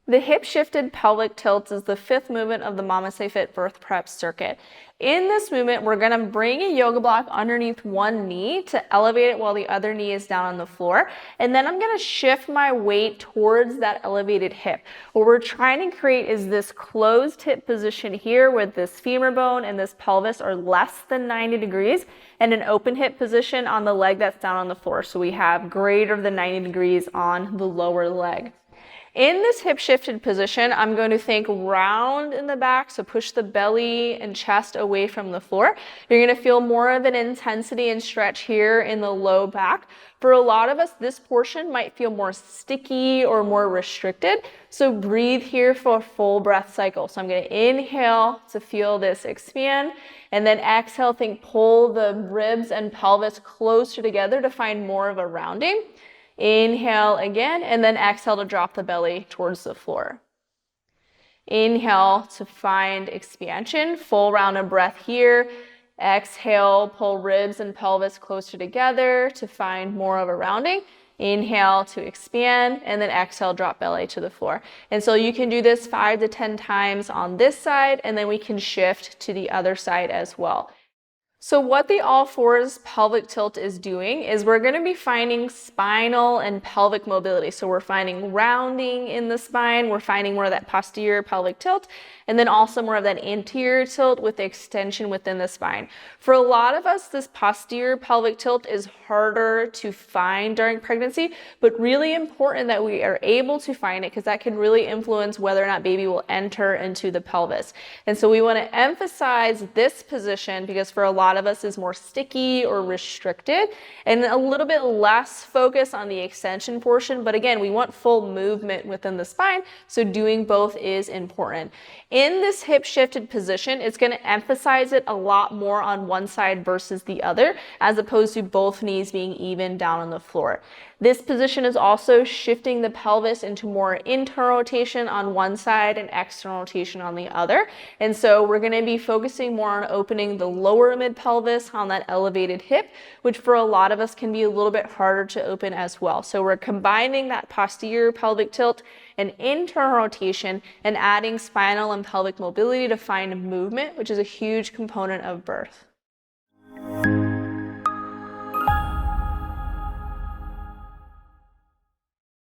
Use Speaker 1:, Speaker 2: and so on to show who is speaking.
Speaker 1: The hip-shifted pelvic tilt is the fifth movement of the MamasteFit Birth Prep Circuit. In this movement, we're going to bring a yoga block underneath one knee to elevate it while the other knee is down on the floor. And then I'm going to shift my weight towards that elevated hip. What we're trying to create is this closed hip position here with this femur bone and this pelvis are less than 90 degrees and an open hip position on the leg that's down on the floor. So we have greater than 90 degrees on the lower leg. In this hip shifted position, I'm going to think round in the back, so push the belly and chest away from the floor. You're going to feel more of an intensity and stretch here in the low back. For a lot of us, this portion might feel more sticky or more restricted, so breathe here for a full breath cycle. So I'm going to inhale to feel this expand, and then exhale, think pull the ribs and pelvis closer together to find more of a rounding. Inhale again, and then exhale to drop the belly towards the floor. Inhale to find expansion, full round of breath here. Exhale, pull ribs and pelvis closer together to find more of a rounding. Inhale to expand, and then exhale, drop belly to the floor. And so you can do this 5 to 10 times on this side, and then we can shift to the other side as well. So what the all fours pelvic tilt is doing is we're going to be finding spinal and pelvic mobility. So we're finding rounding in the spine, we're finding more of that posterior pelvic tilt, and then also more of that anterior tilt with the extension within the spine. For a lot of us, this posterior pelvic tilt is harder to find during pregnancy, but really important that we are able to find it because that can really influence whether or not baby will enter into the pelvis. And so we want to emphasize this position because for a lot of us is more sticky or restricted and a little bit less focus on the extension portion. But again, we want full movement within the spine, so doing both is important. In this hip shifted position, it's going to emphasize it a lot more on one side versus the other, as opposed to both knees being even down on the floor. This position is also shifting the pelvis into more internal rotation on one side and external rotation on the other. And so we're going to be focusing more on opening the lower mid pelvis on that elevated hip, which for a lot of us can be a little bit harder to open as well. So we're combining that posterior pelvic tilt and internal rotation and adding spinal and pelvic mobility to find movement, which is a huge component of birth.